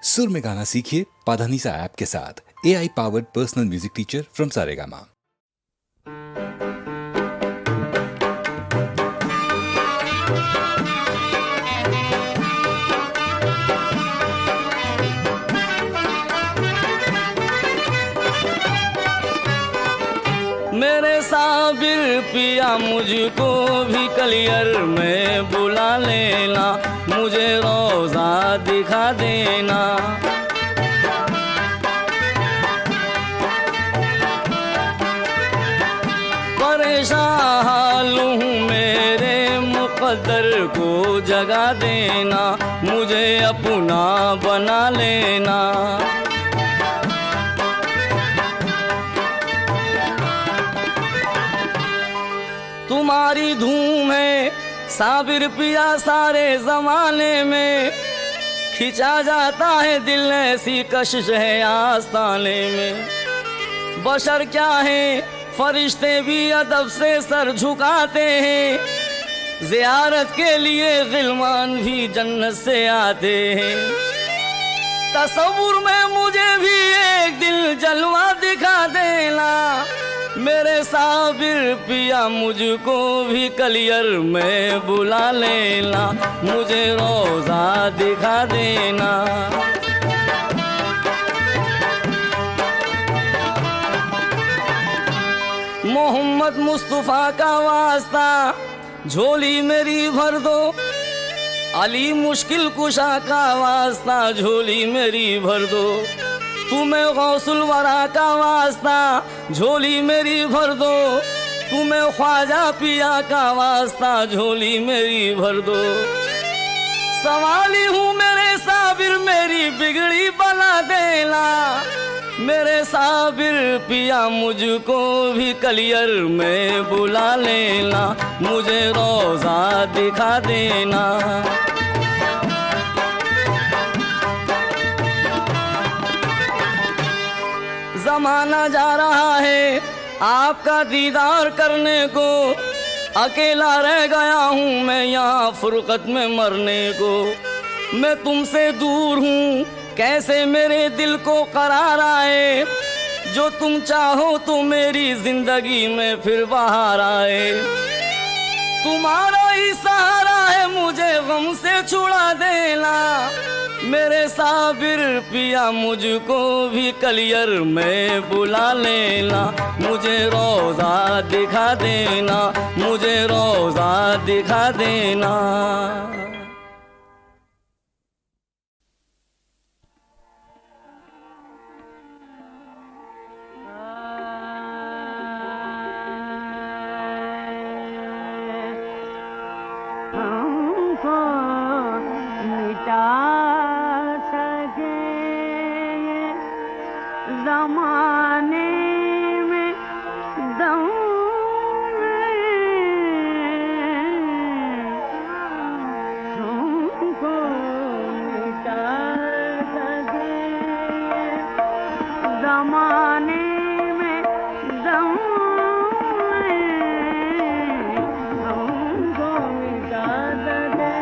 सुर में गाना सीखिए पाधानीसा ऐप के साथ। AI powered personal music teacher from Saregama. मेरे साबिर पिया मुझको भी कलियर में बुला लेना, मुझे रोज़ा दिखा देना। परेशान हाल हूँ मेरे मुक़द्दर को जगा देना, मुझे अपना बना लेना। तुम्हारी धूम है साबिर पिया सारे ज़माने में, खिंचा जाता है दिल ऐसी कशिश है आस्ताने में। बशर क्या है फरिश्ते भी अदब से सर झुकाते हैं, ज़ियारत के लिए गिलमान भी जन्नत से आते हैं। तसव्वुर में मुझे भी एक दिल जलवा दिखा देना, मेरे साबिर पिया मुझको भी कलियर में बुला लेना, मुझे रोज़ा दिखा देना। मोहम्मद मुस्तफ़ा का वास्ता झोली मेरी भर दो, अली मुश्किल कुशा का वास्ता झोली मेरी भर दो। तुम्हें गौसुल वरा का वास्ता झोली मेरी भर दो, तुम्हें ख्वाजा पिया का वास्ता झोली मेरी भर दो। सवाली हूँ मेरे साबिर मेरी बिगड़ी बना देना, मेरे साबिर पिया मुझको भी कलियर में बुला लेना, मुझे रोज़ा दिखा देना। ज़माना जा रहा है आपका दीदार करने को, अकेला रह गया हूँ मैं यहाँ फुरकत में मरने को। मैं तुमसे दूर हूँ कैसे मेरे दिल को करार आए, जो तुम चाहो तो मेरी जिंदगी में फिर बाहर आए। तुम्हारा ही सहारा है मुझे गम से छुड़ा देना, मेरे साबिर पिया मुझको भी कलियर में बुला लेना, मुझे रोज़ा दिखा देना, मुझे रोज़ा दिखा देना। ज़माने में दम तुमको मिटा सके, ज़माने में दम तुमको मिटा सके।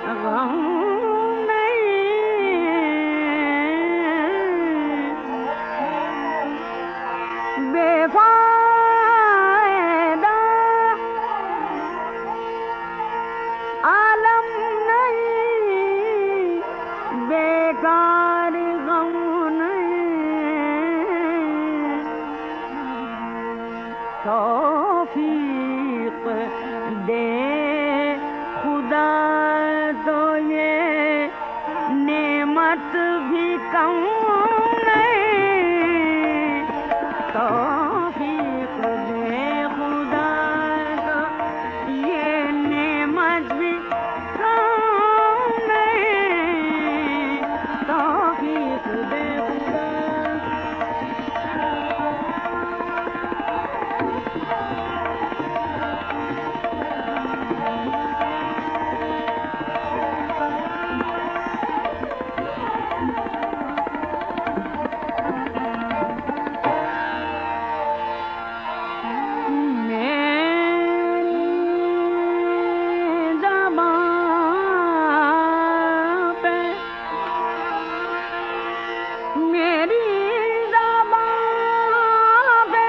गम नहीं, बेफायदा आलम नहीं, बेकार गम नहीं, तौफीक दे खुदा तो ये नेमत भी कम नहीं, तौफीक दे खुदा तो ये नेमत भी कम नहीं, तौफीक दे खुदा। मेरी ज़बां पे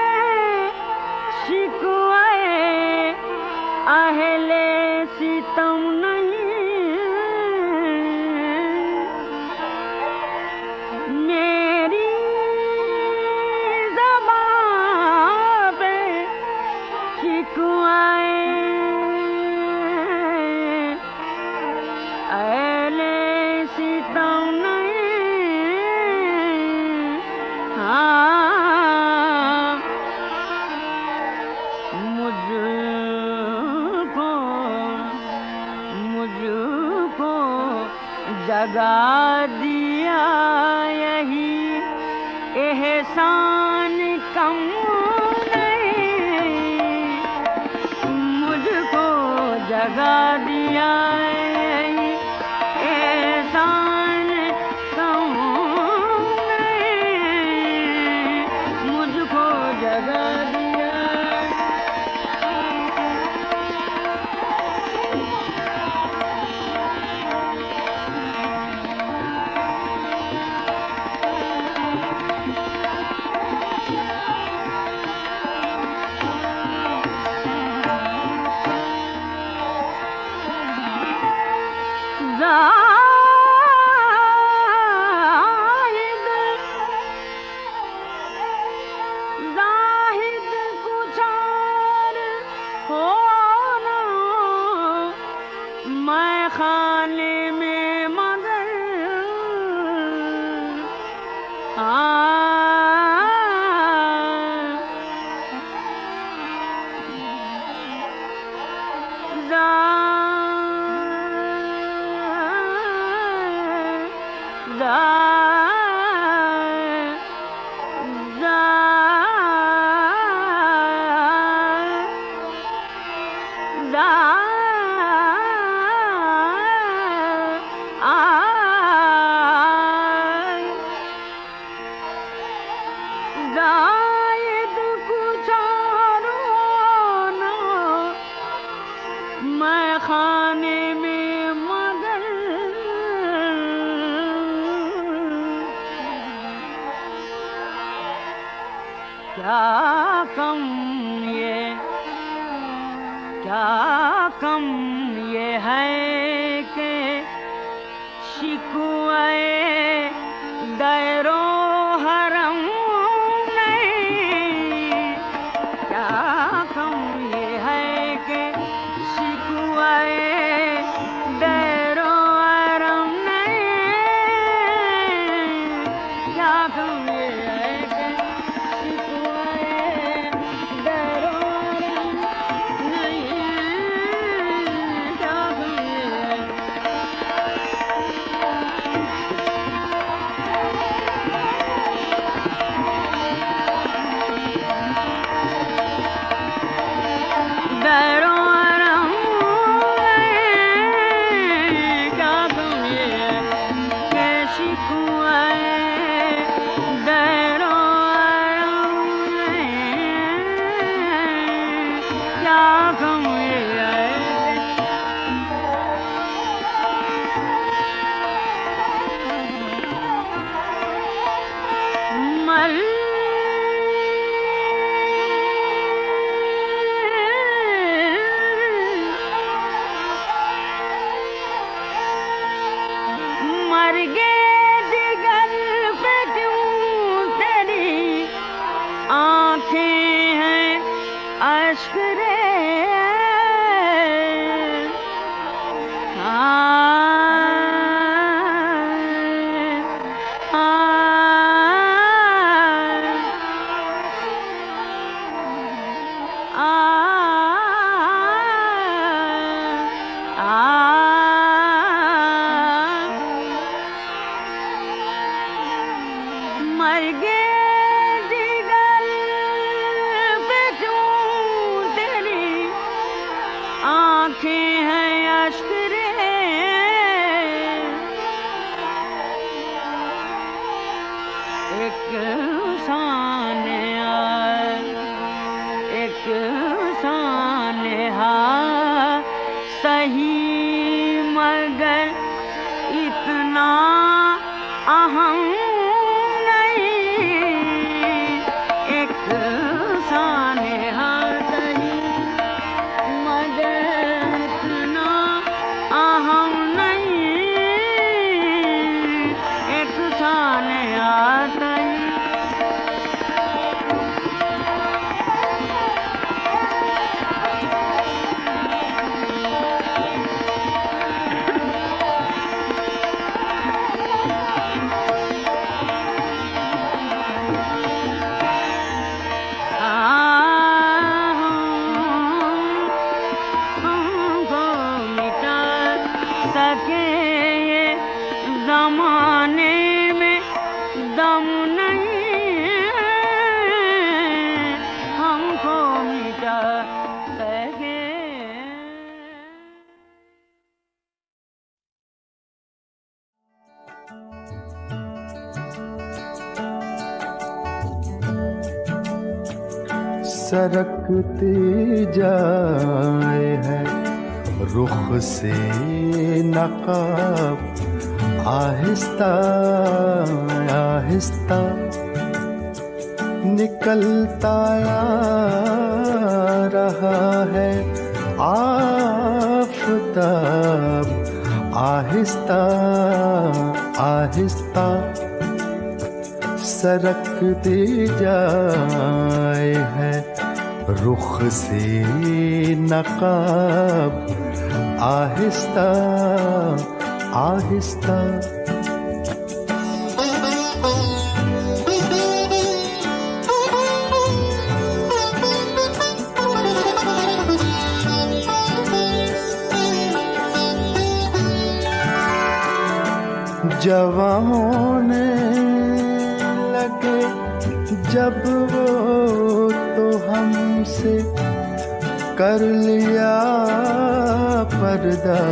शिकवाए अहले सितम नहीं, मेरी ज़बां पे शिकवाए अहले सितम नहीं, हाँ मुझको जगा दिया यही एहसान कम नहीं, मुझको जगा दिया यही एहसान कम नहीं, मुझको जगा दिया। जाहिद कुछ और हो ना, मैं खाने में मगर जायद कुछ और हो ना, मैं खाने में मगर क्या कम ये है कि शिकवाए दैरो हरम नहीं, क्या कम ये है कि शिकवाए दैरो हरम नहीं, क्या कम ये है कि शिकवाए सरकते जाए है रुख से नकाब, आहिस्ता आहिस्ता निकलता आ रहा है आफताब, आहिस्ता आहिस्ता सरकते जाए है रुख से नकाब, आहिस्ता आहिस्ता। जवां होने लगे जब वो तो हमसे कर लिया पर्दा,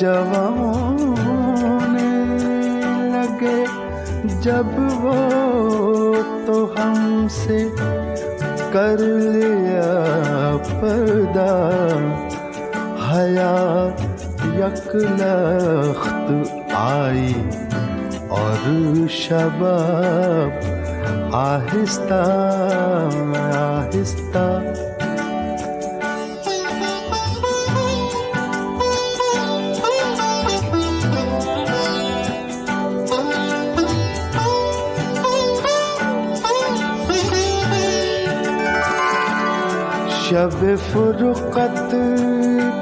जवां होने लगे जब वो तो हमसे कर लिया पर्दा, हया यकलख्त आई और शबाब, आहिस्ता आहिस्ता। शब फुरकत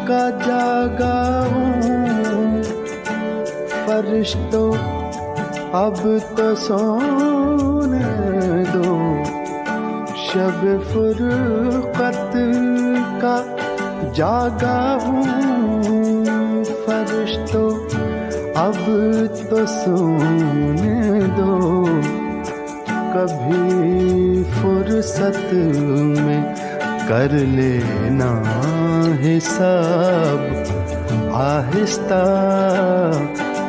का जागा हूँ, फरिश्तों अब तो सोने दो। शब फुरकत का जागा हूँ, फरिश्तों अब तो सोने दो। कभी फुर्सत में कर लेना हिसाब, आहिस्ता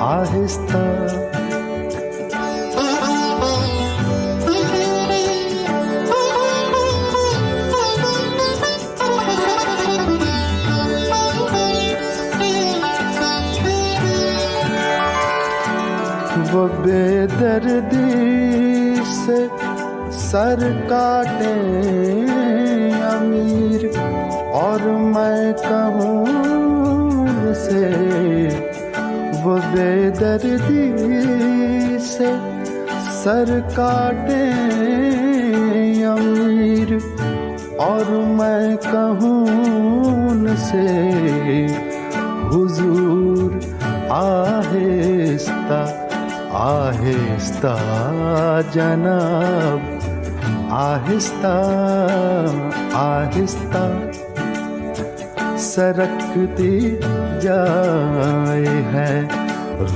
आहिस्ता। वो बेदर्दी से सर काटे अमीर और मैं कहूँ से, वो बेदर्दी से सर काटे अमीर और मैं कहूँ से, हुजूर आहिस्ता जनाब, आहिस्ता आहिस्ता सरकती जाए है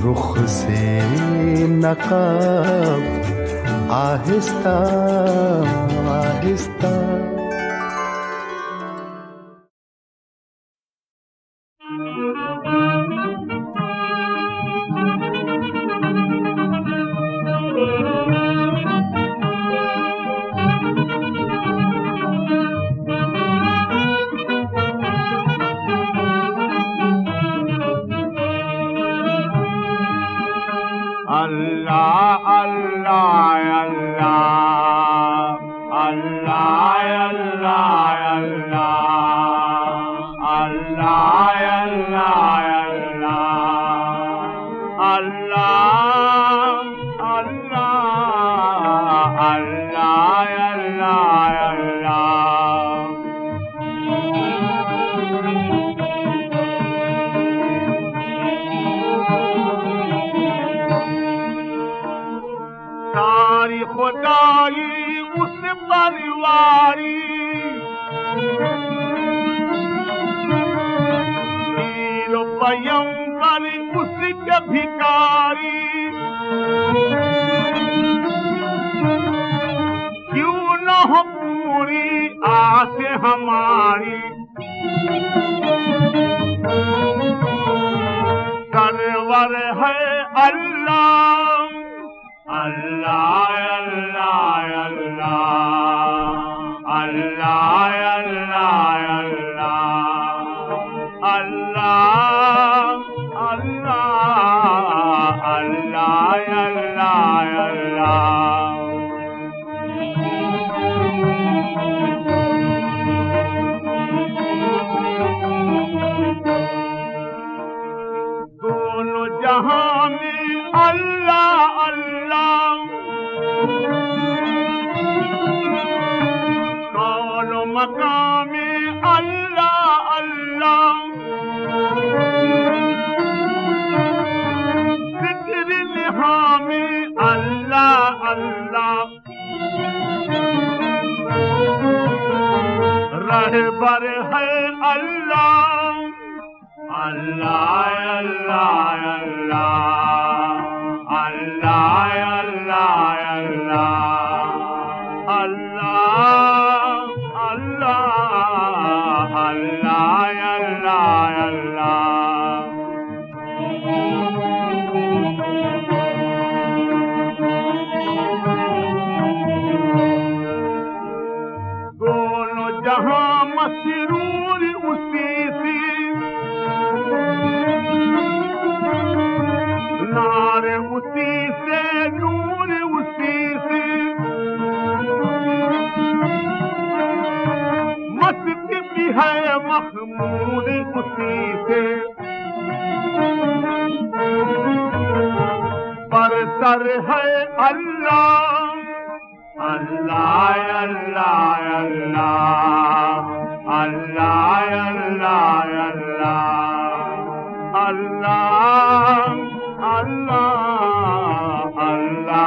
रुख से नकाब, आहिस्ता आहिस्ता। अल्लाह अल्लाह अल्लाह अल्लाह अल्लाह अल्लाह अल्लाह अल्लाह अल्लाह अल्लाह अल्लाह सारी खुदाई उस परिवारी, पीर पैगंबर उसके भिखारी, क्यों न हो पूरी आस हमारी, सरवर है अल्लाह अल्लाह अल्लाह अल्लाह अल्लाह अल्लाह अल्लाह अल्लाह अल्लाह अल्लाह अल्लाह। दोनों जहां में अल्लाह अल्लाह, कौनो मकाम में अल्लाह अल्लाह, जिक्र निहा में अल्लाह अल्लाह, रहबर है अल्लाह अल्लाह अल्लाह अल्लाह अल्लाह अल्लाह अल्लाह अल्लाह अल्लाह अल्लाह अल्लाह। दोनों जहां मसरूर उसी से, नारे उसी से नूर उसी से, मस्ती भी है महमूद उसी से, पर सर है अल्लाह अल्लाह अल्लाह अल्लाह अल्लाह अल्लाह अल्लाह अल्लाह अल्लाह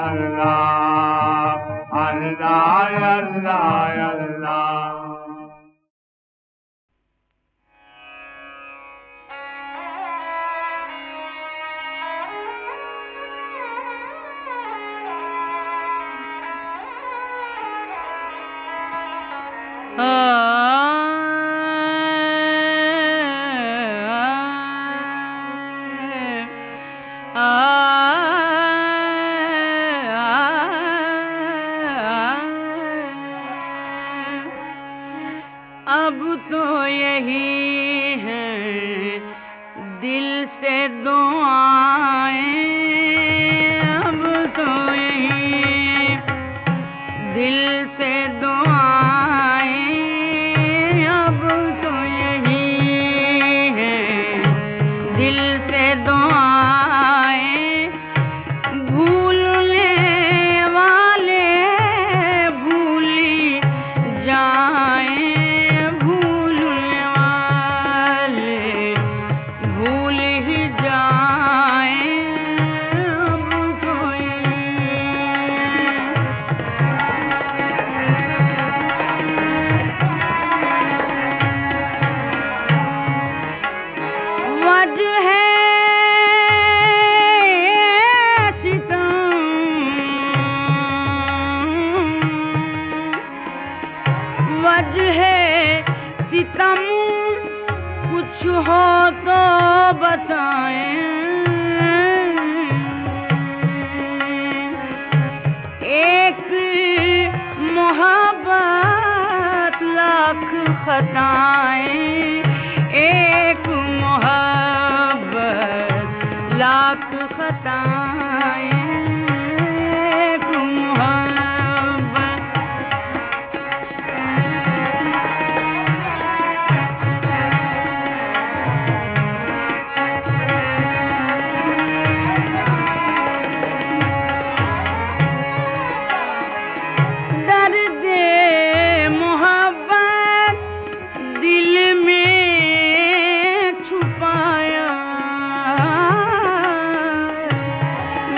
अल्लाह अल्लाह अल्लाह अल्लाह। हो तो बताएं, एक मोहब्बत लाख खताएं, एक मोहब्बत लाख खताएं, एक मोहब्बत। दर्दे मोहब्बत दिल में छुपाया,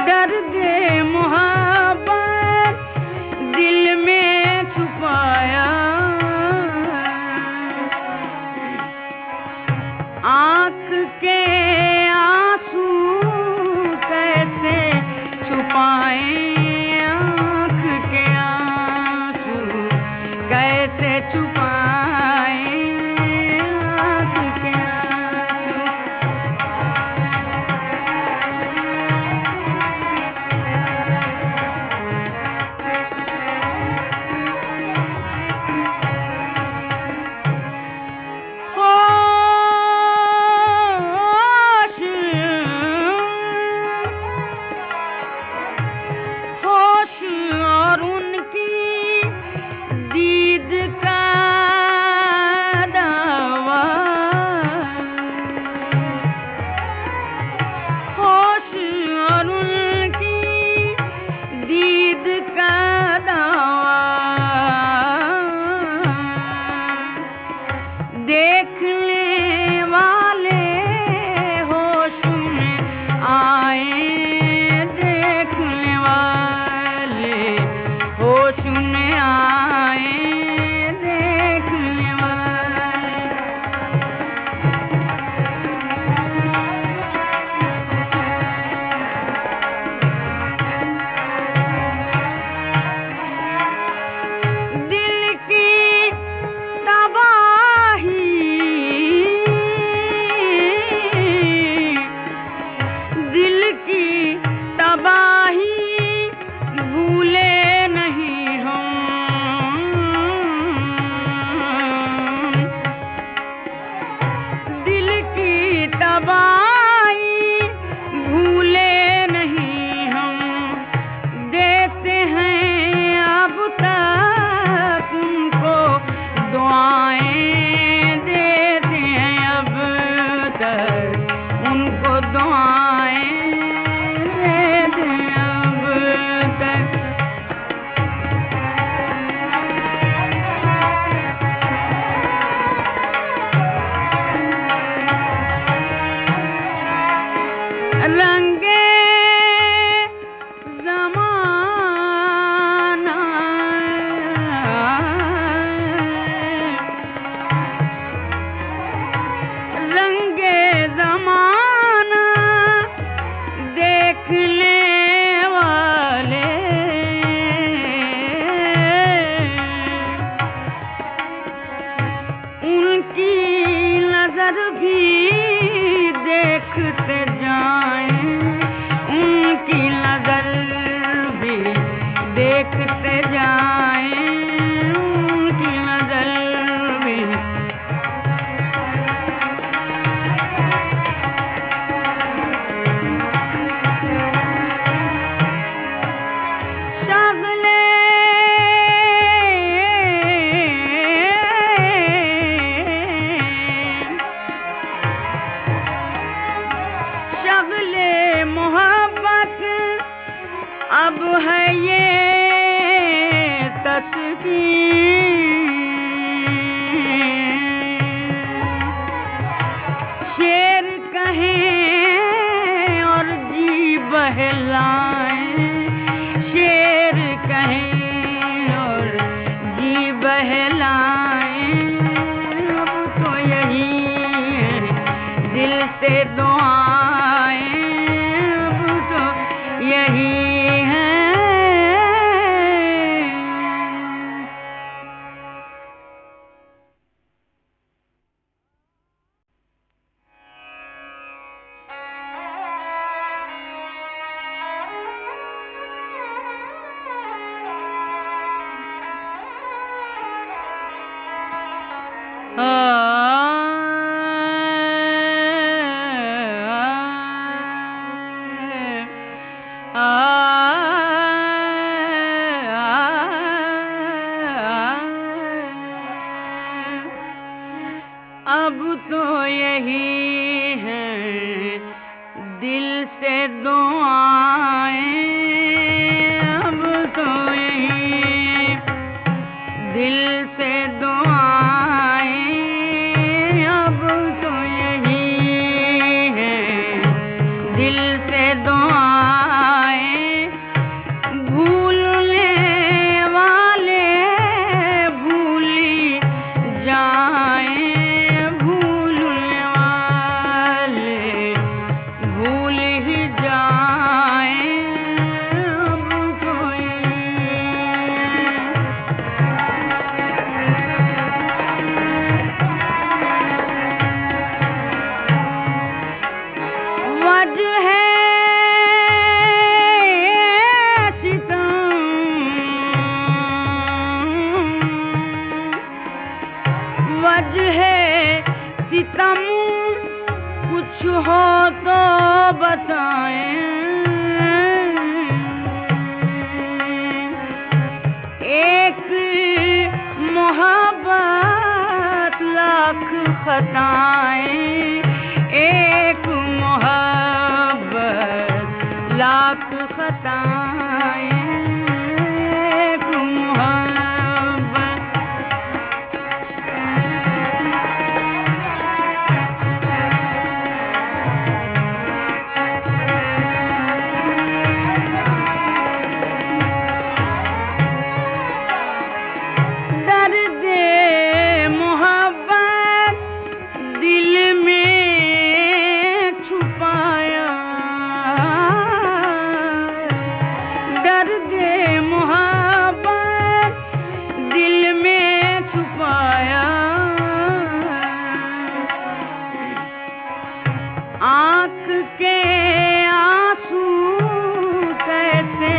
दर्दे मोहब्बत दिल में छुपाया, आँख के आंसू कैसे छुपाएं, आँख के आंसू कैसे छुपाएं, आँख के आंसू। होश और उनकी दीद का दावा, होश और उनकी दीद का दावा, देखने वाले होश में आए, देखने वाले होश में आए, देखने वाले। दिल की तबाही, दिल की तबाही भूले नहीं हम, दिल की तबाही भूले नहीं हम, देते हैं अब तक उनको दुआएं, देते हैं अब तक उनको दुआएं, देते हैं अब तक। रंगे ज़माना, रंगे ज़माना देखने वाले, उनकी नजर भी देखते जाएं, उनकी नजर भी देखते जाएं, उनकी नजर भी। शगले शगले मोहब्बत अब है ये तस्वीर, शेर कहें और जी बहलाएं, शेर कहें और जी बहलाएं, अब तो यही है दिल से दुआएं, अब तो यही है। कुछ हो तो बताएं, एक मोहब्बत लाख खताएं, एक मोहब्बत लाख खताएं, एक मोहब्बत। दर्दे मोहब्बत दिल में छुपाया, दर्दे मोहब्बत दिल में छुपाया, आँख के आंसू कैसे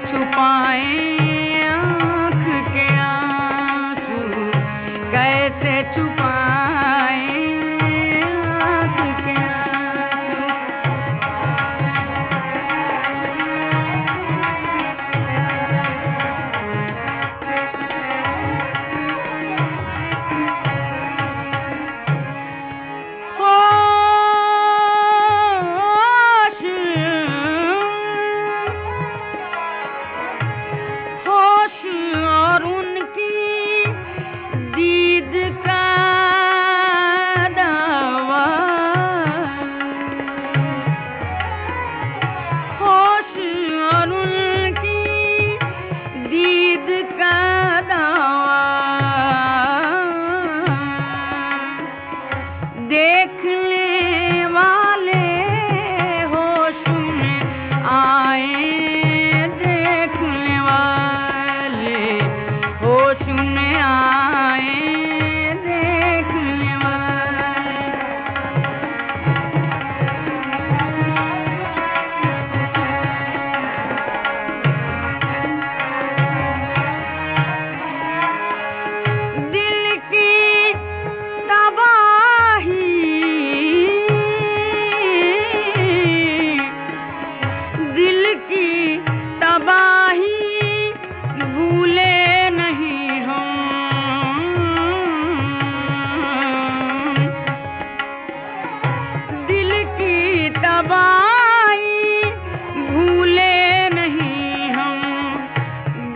छुपाएं, आँख के आंसू कैसे छुपाएं, आँख के आंसू। होश और उनकी दीद का दावा, होश और उनकी दीद का दावा, देखने वाले होश में आए, देखने वाले होश में आए, देखने वाले। दिल की तबाही, दिल की तबाही भूले नहीं हम, दिल की तबाही भूले नहीं हम,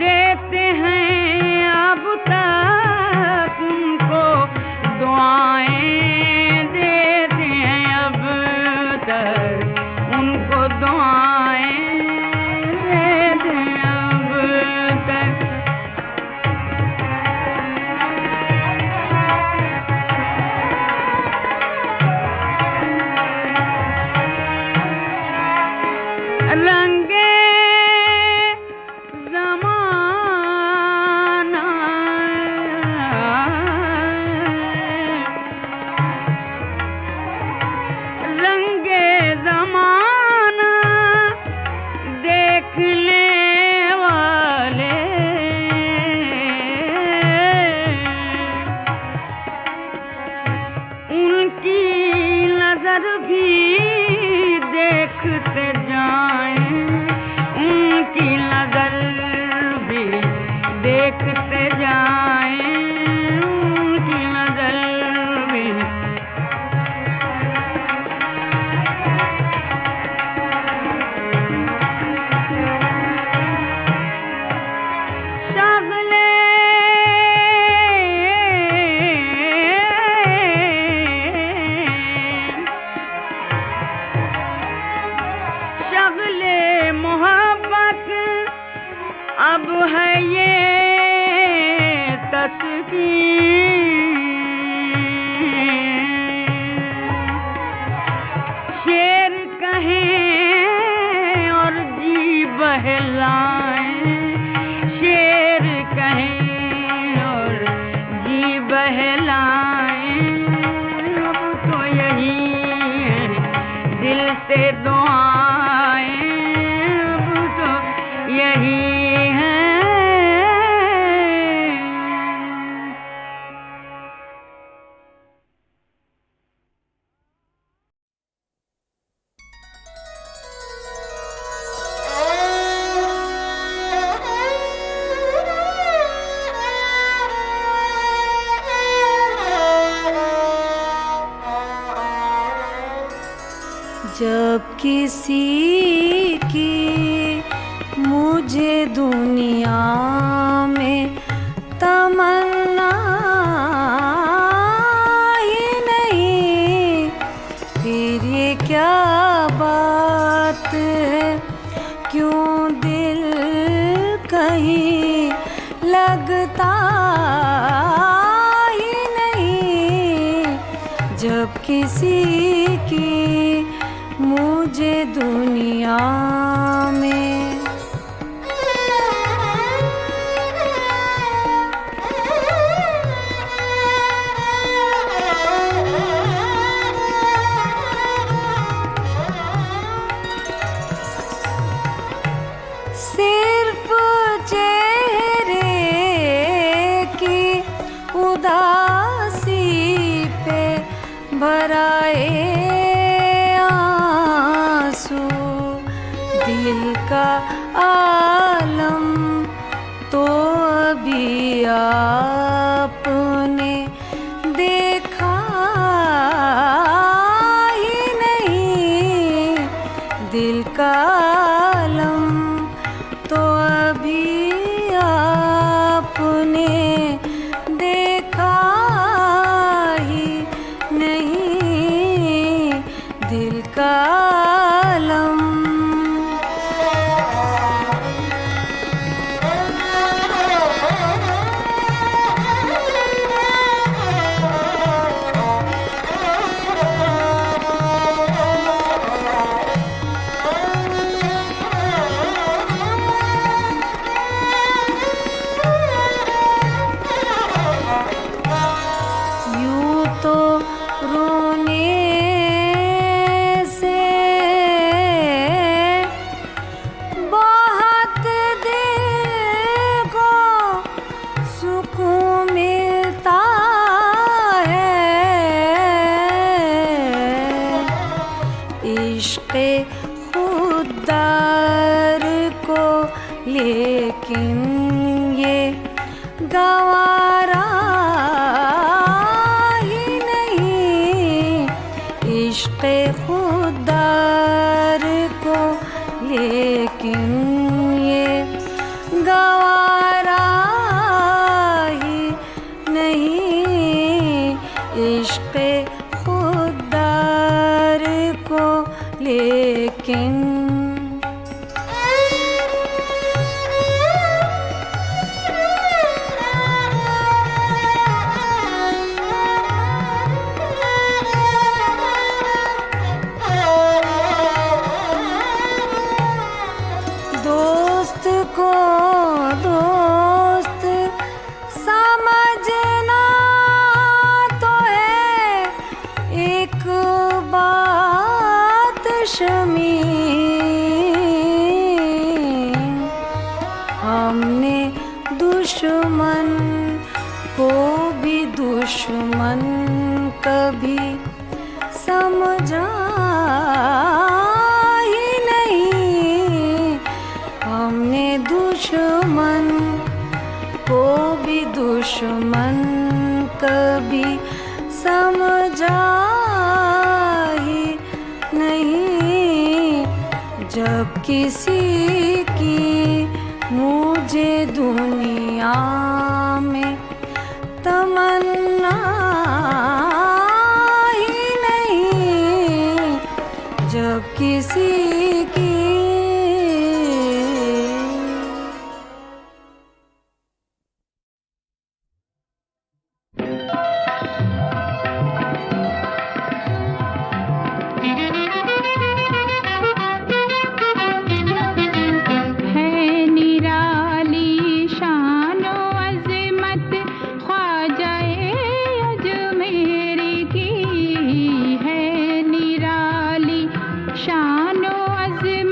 देते हैं अब तक उनको दुआएं, देते हैं अब तक उनको दुआएं, देते हैं अब तक। रंगे ज़माना, रंगे ज़माना देख ले वाले, उनकी नजर भी देखते जाएं, उनकी नजर भी देखते जाएं, उनकी नजर भी। शगले शगले मोहब्बत अब है ये तस्वीर, शेर कहें और जी बहलाएं, शेर कहें और जी बहलाएं, अब तो यही है दिल से दुआएं, अब तो यही जब किसी की मुझे दुनिया में तमन्ना ही नहीं, फिर ये क्या बात है, क्यों दिल कहीं लगता ही नहीं। जब किसी की मुझे दुनिया में सिर्फ चेहरे की उदासी पे भराए आंसू, दिल का आलम तो अभी आपने देखा ही नहीं। दिल का आलम तो अभी आपने देखा ही नहीं। दिल का आलम यूं तो रोने से बहुत दिल को सुकून मिलता है। इश्क़ खुददार को लेकिन ये गवारा ही नहीं। इश्क़ खुददार को लेकिन ये गवारा ही नहीं। इश्क़ खुददार को लेकिन दोस्त को दोस्त समझना तो है एक बात शमी, हमने दुश्मन को भी दुश्मन कभी समझा ही नहीं। हमने दुश्मन को भी दुश्मन कभी समझा ही नहीं। जब किसी की मुझे दुनिया में तमन्ना ही नहीं। जब किसी की है निराली शानो अज़मत ख्वाजाए अजमेर की, है निराली शानो अज़मत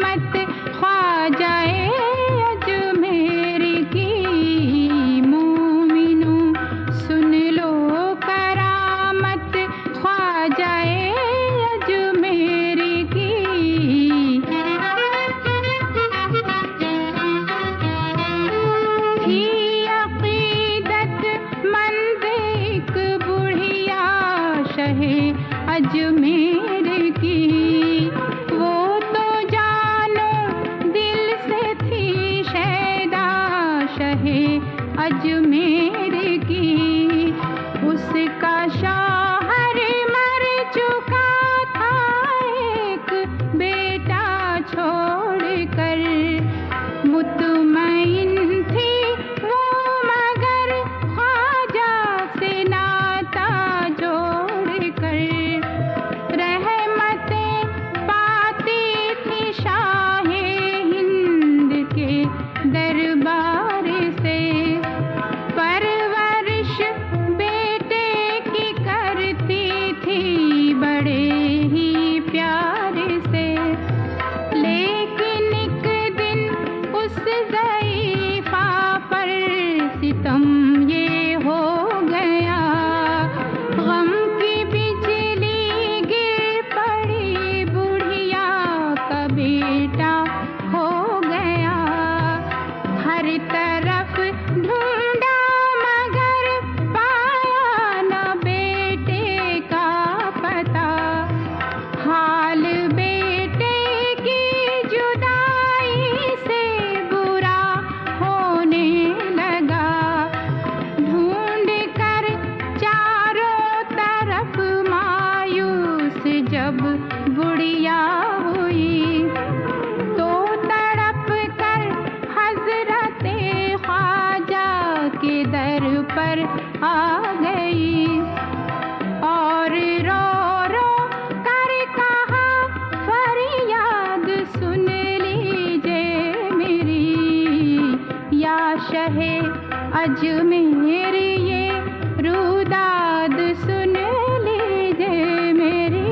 जब गुड़िया हुई तो तड़प कर हजरते ख्वाजा के दर पर आ गई और रो रो कर कहा फरियाद सुन लीजिए मेरी, या शहे अजमेर ये रुदाद सुन लीजिए मेरी।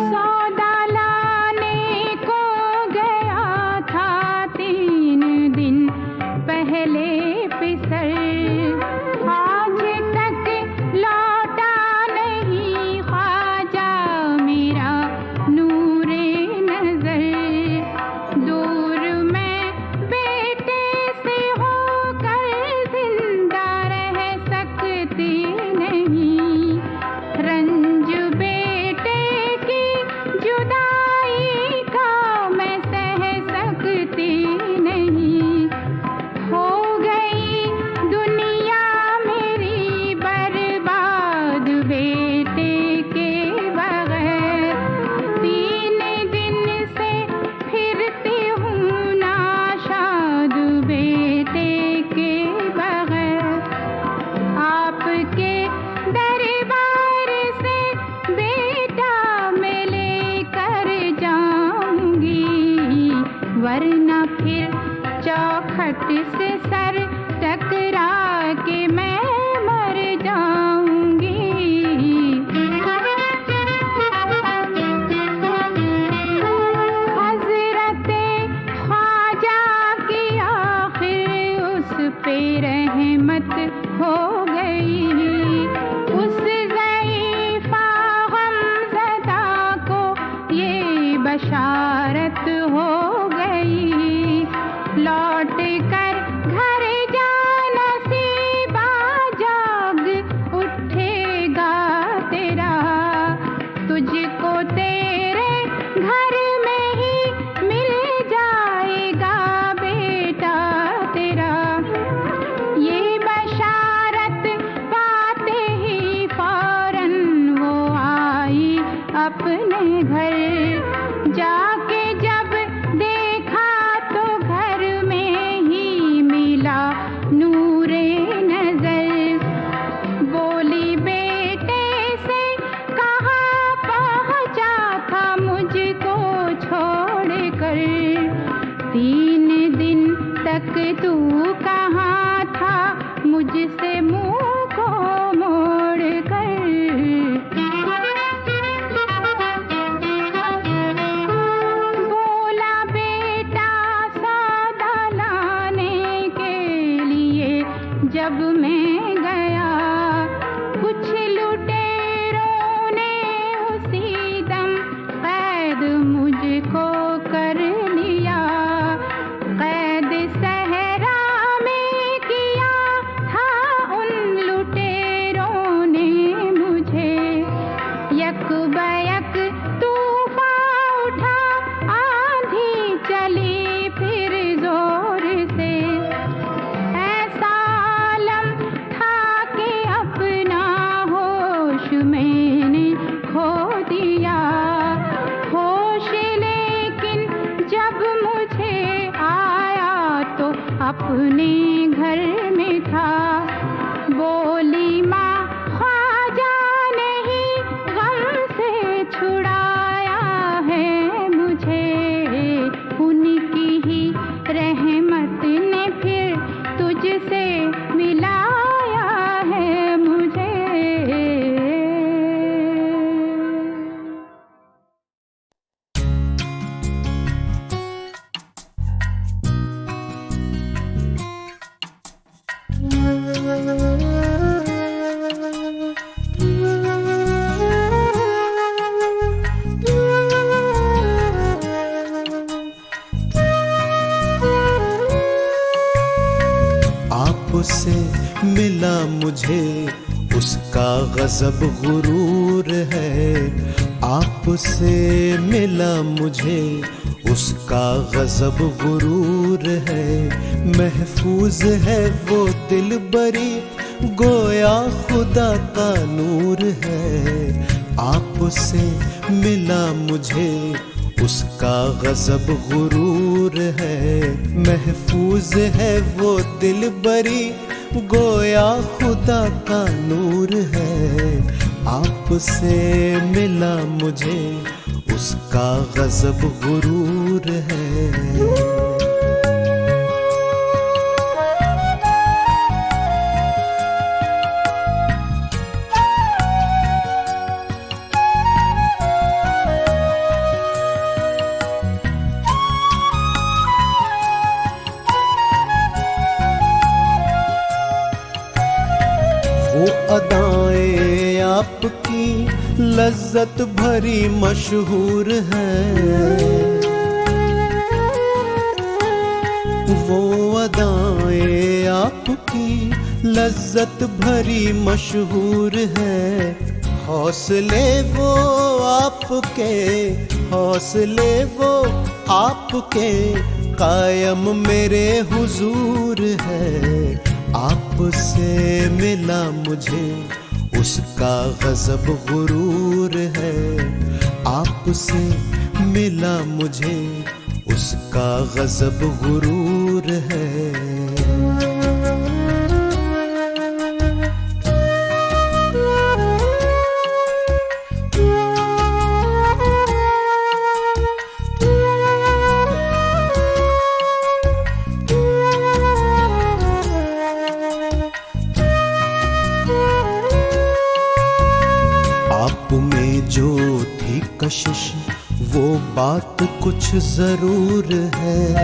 सौदा लाने को गया था 3 दिन पहले पिसर, आज तक लौटा नहीं ख्वाजा मेरा नूरे नजर। दूर मैं बेटे से होकर जिंदा रह सकती नहीं, रंज बेटे की जुदाई का मैं सह सकती नहीं। हो गई दुनिया मेरी बर्बाद बेटे के बगैर, 3 दिन से फिरती हूँ नाशाद बेटे के बगैर। आपके दरबार से बेटा मैं लेकर जाऊंगी, वरना फिर चौखट से सर टकरा के मैं मर जाऊंगी। हजरते ख्वाजा की आखिर उस पे रहमत हो गई, उस ज़ईफ़ा गमज़दा को ये बशारत हो गई। लौट कर घर जा नसीबा जाग उठेगा तेरा, तुझको तेरे घर में ही मिल जाएगा बेटा तेरा। ये बशारत पाते ही फौरन वो आई अपने घर, जाके जब देखा तो घर में ही मिला नूरे नजर। बोली बेटे से कहाँ पहुँचा था मुझको छोड़ कर, 3 दिन तक तू कहाँ था मुझसे मुँह को मोड़ कर। बोला बेटा सौदा लाने के लिए जब मैं गया, कुछ लुटेरों ने उसी दम कैद मुझको कर लिया। कैद सहरा में किया था उन लुटेरों ने मुझे, यकबयक तूफान उठा आंधी चली फिर जोर से, ऐसा आलम था कि अपना होश मैंने खो दिया। होश लेकिन जब मुझे आया तो अपने घर में था। बोली माँ ख्वाजा नहीं गम से छुड़ाया है मुझे, उनकी ही रहमत ने फिर तुझसे मिलाया है मुझे। आपसे मिला मुझे उसका गजब गुरूर है, आपसे मिला मुझे उसका गजब गुरूर है। महफूज है वो दिल बरी गोया गोया खुदा का नूर है। आपसे मिला मुझे उसका गजब गुरूर है। महफूज है वो दिल बरी, गोया खुदा का नूर है। आपसे मिला मुझे उसका गजब गुरूर है। वो अदाएं आपकी लज्जत भरी मशहूर है। वो अदाएं आपकी लज्जत भरी मशहूर है। हौसले वो आपके, हौसले वो आपके कायम मेरे हुजूर है। आपसे मिला मुझे उसका गजब गुरूर है। आपसे मिला मुझे उसका गजब गुरूर है। जो थी कशिश वो बात कुछ जरूर है।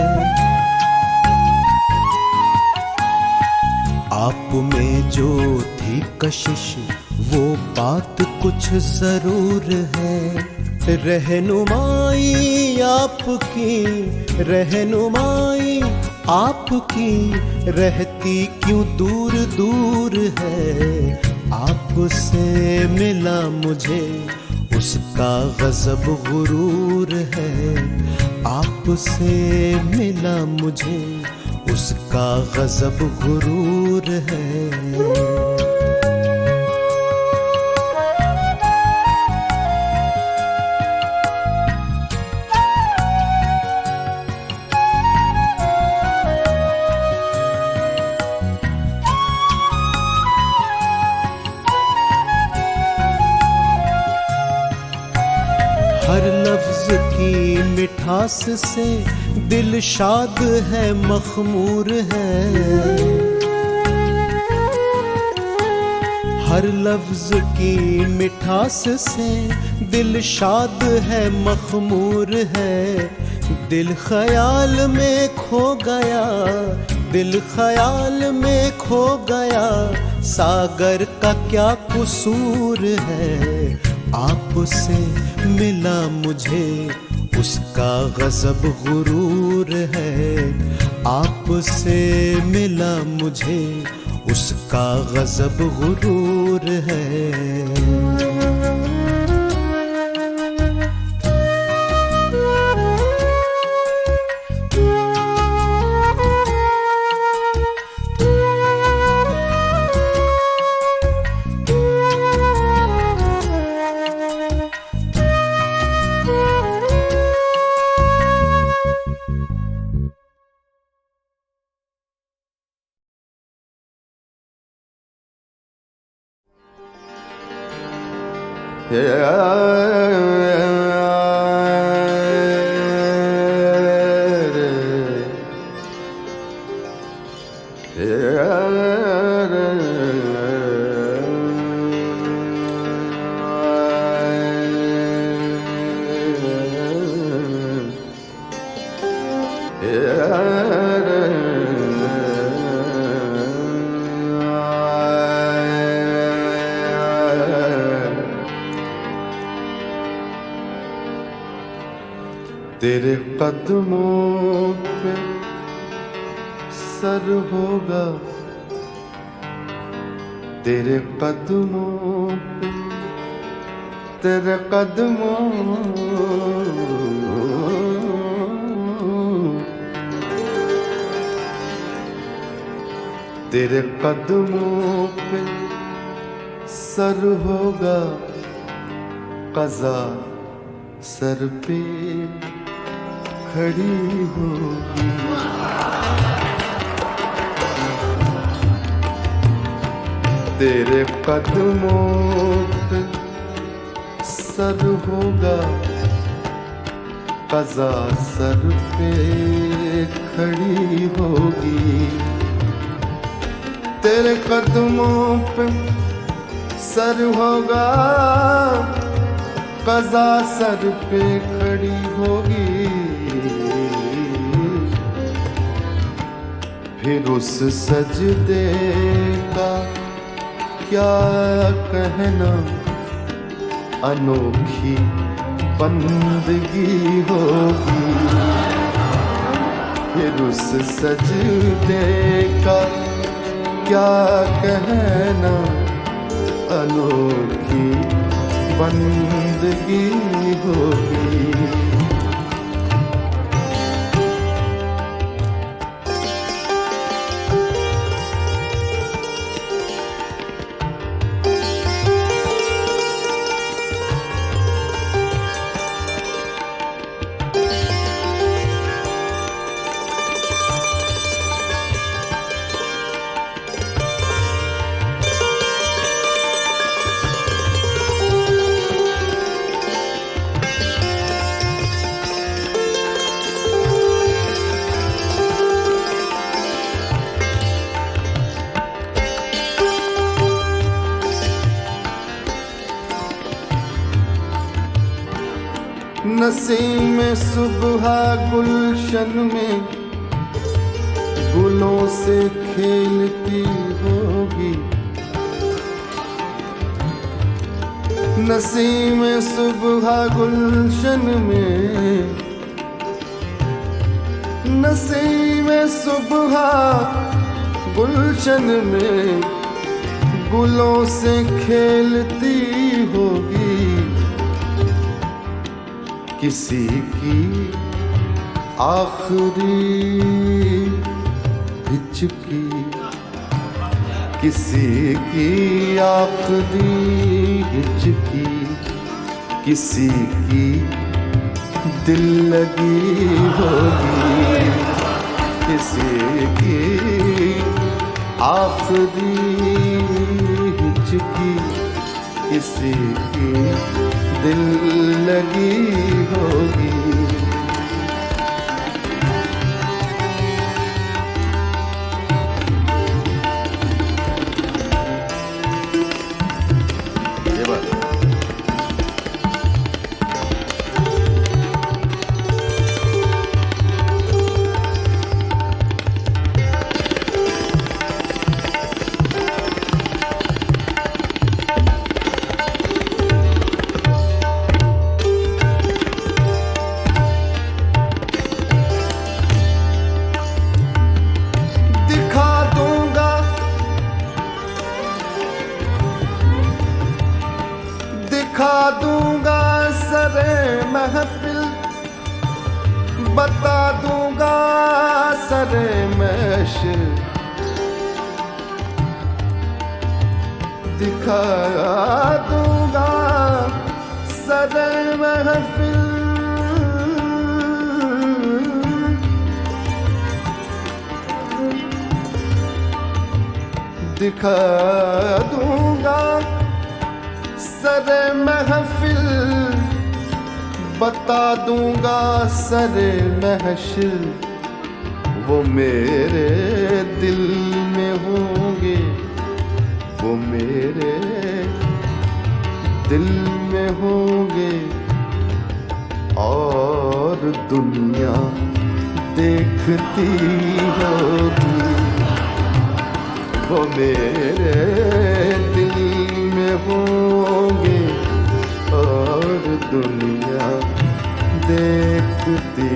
आप में जो थी कशिश वो बात कुछ जरूर है। रहनुमाई आपकी, रहनुमाई आपकी रहती क्यों दूर दूर है। आपसे मिला मुझे उसका गजब गुरूर है। आपसे मिला मुझे उसका गजब गुरूर है। हर लफ्ज की मिठास से दिल शाद है मखमूर है। हर लफ्ज की मिठास से दिल शाद है मखमूर है। दिल ख्याल में खो गया, दिल ख्याल में खो गया, सागर का क्या कसूर है। आपसे मिला मुझे उसका गजब गुरूर है। आपसे मिला मुझे उसका गजब गुरूर है। तेरे कदमों पे सर होगा, तेरे कदमों पे, तेरे कदमों तेरे कदमों पे सर होगा कज़ा सर पे खड़ी होगी। तेरे कदमों पे सर होगा कज़ा सर पे खड़ी होगी। तेरे कदमों पे सर होगा कज़ा सर पे खड़ी होगी। फिर उस सजदे का क्या कहना, अनोखी बंदगी होगी। फिर उस सजदे का क्या कहना, अनोखी बंदगी होगी। नसीम सुबह गुलशन में गुलों से खेलती होगी। नसीम सुबह गुलशन में, नसीम सुबह गुलशन में गुलों से खेलती होगी। किसी की आखिरी हिचकी, किसी की आखिरी हिचकी, किसी की दिल लगी होगी। किसी की आखिरी हिचकी, किसी की दिल लगी होगी। ये बात दिखा दूंगा सरे महफिल, बता दूंगा सरे महशिर। दिखा दूंगा सरे महफिल, दिखा दूंगा सरे महफिल, बता दूंगा सरे महशिर। वो मेरे दिल में होंगे, वो मेरे दिल में होंगे, और दुनिया देखती होगी। वो मेरे दिल में होंगे, और दुनिया देखती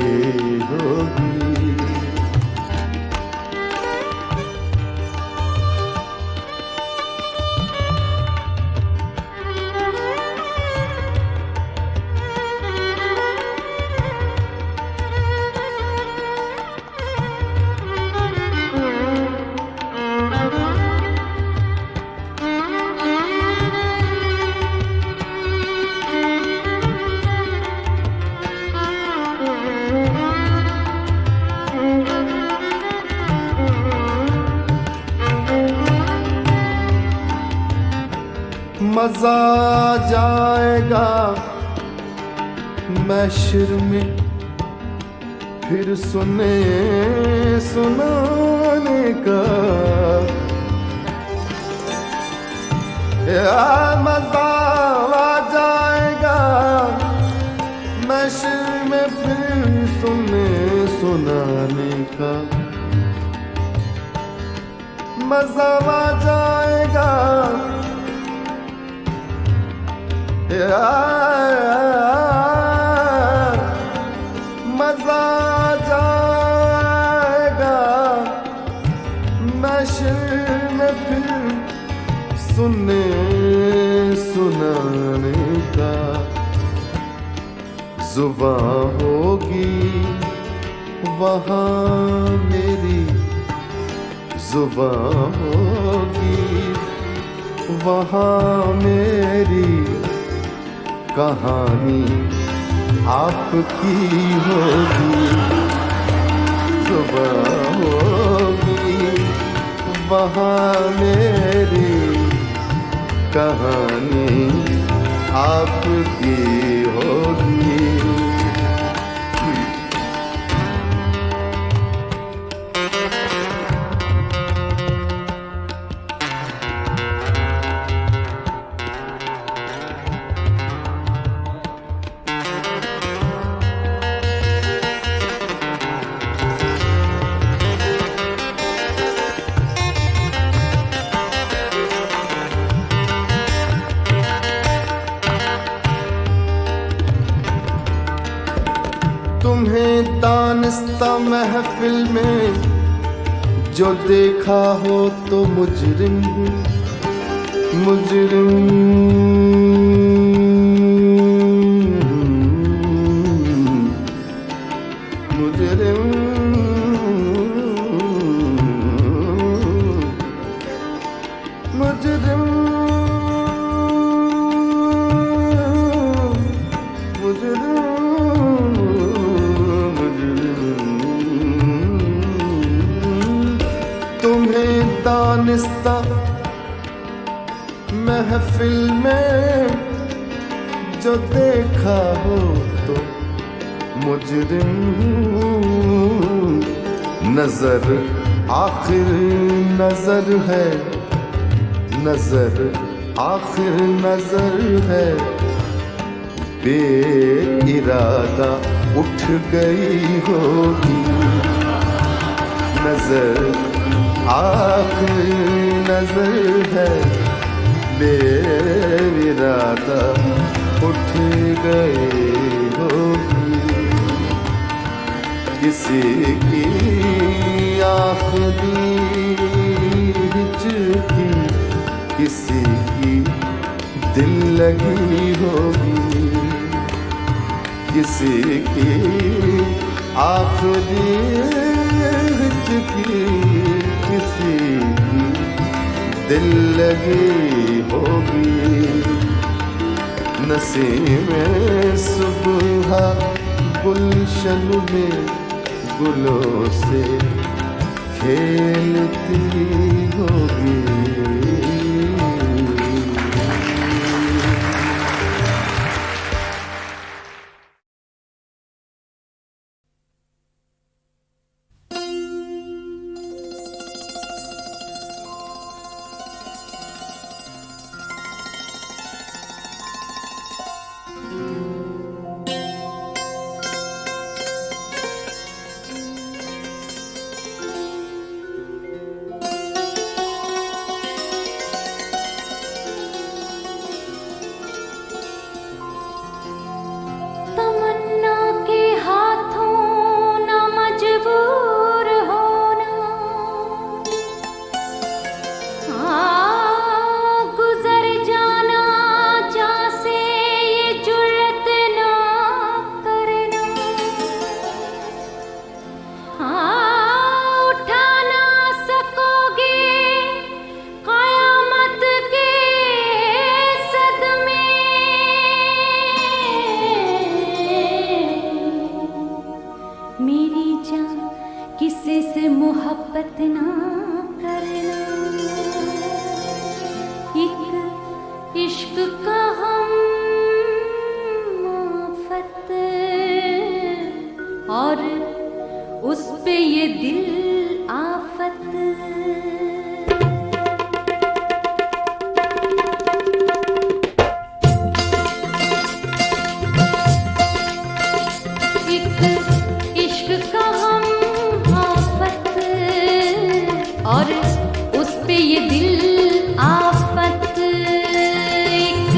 होगी। मजा जाएगा महशर में फिर सुने सुनाने का। मजा आ जाएगा महशर में फिर सुने सुनाने का। मजा आ जाएगा मजा आ जाएगा महशर में फिर सुनने सुनाने का। जुबां होगी वहाँ मेरी, जुबां होगी वहाँ मेरी, कहानी आपकी होगी। जुबां होगी वहाँ मेरी, कहानी आपकी होगी। तुम्हें दानिस्ता महफिल में जो देखा हो तो मुजरिम मुजरिम मुजरिम मुजरिम दानिस्ता महफिल में जो देखा हो तो मुजरिम। नजर आखिर नजर है, नजर आखिर नजर है, बेइरादा उठ गई होगी। नजर आखिर नजर है, बेइरादा उठ गई होगी। किसी की आखिरी हिचकी किसी की दिल लगी होगी। किसी की आखिरी हिचकी किसी की दिल लगी होगी। नसीमें सुबह गुलशन में गुलों से खेलती होगी। इश्क का हम आफत और उस पे ये दिल आफत। इश्क का हम आफत और उस पे ये दिल आफत। एक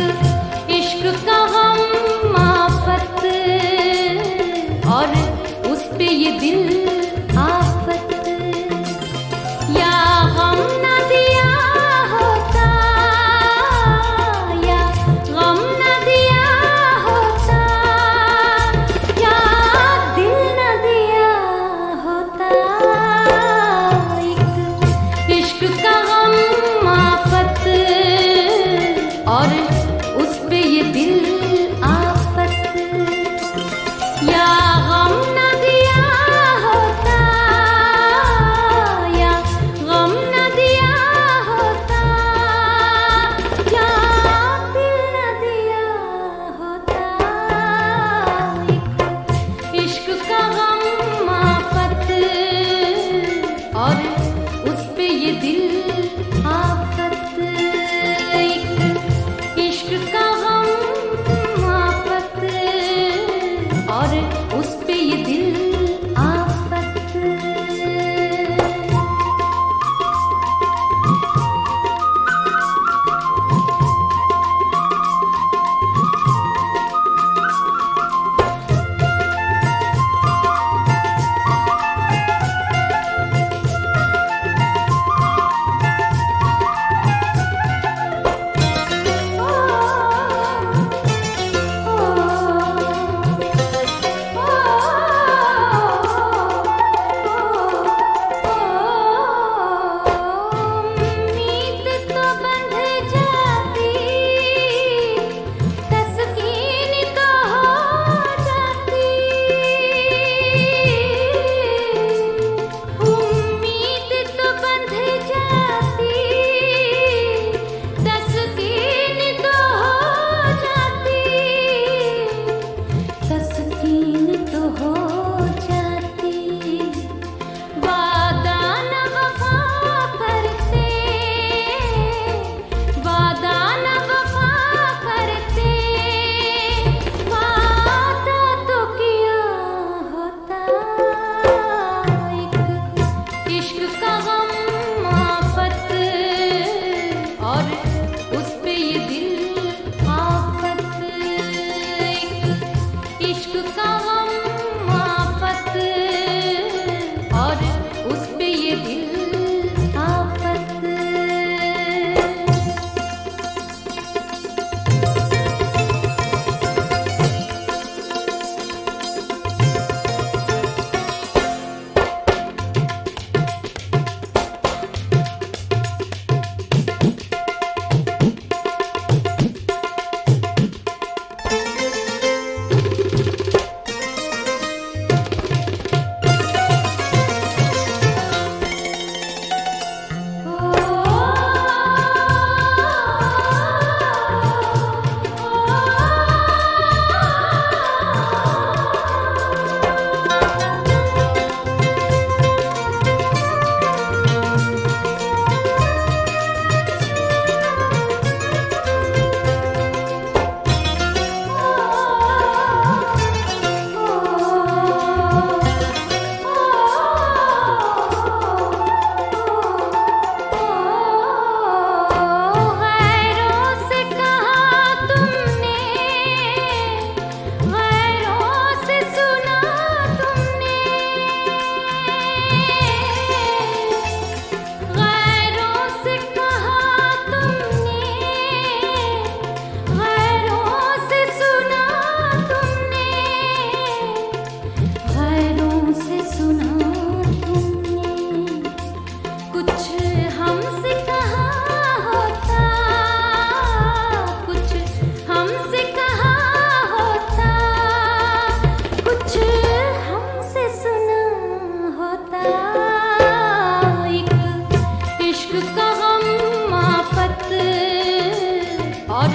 और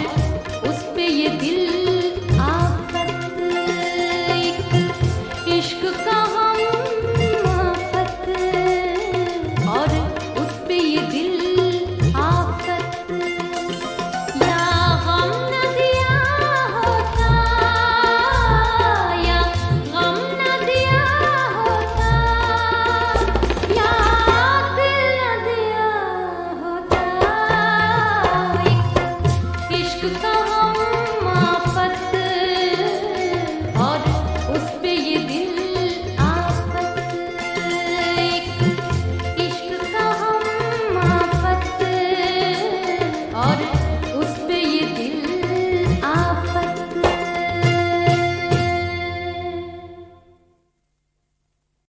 उस पे ये दिल आफत, एक इश्क का हम आफत, और उस पे ये दिल आफत, या गम न दिया होता, या गम न दिया होता, या दिल न दिया होता, एक इश्क का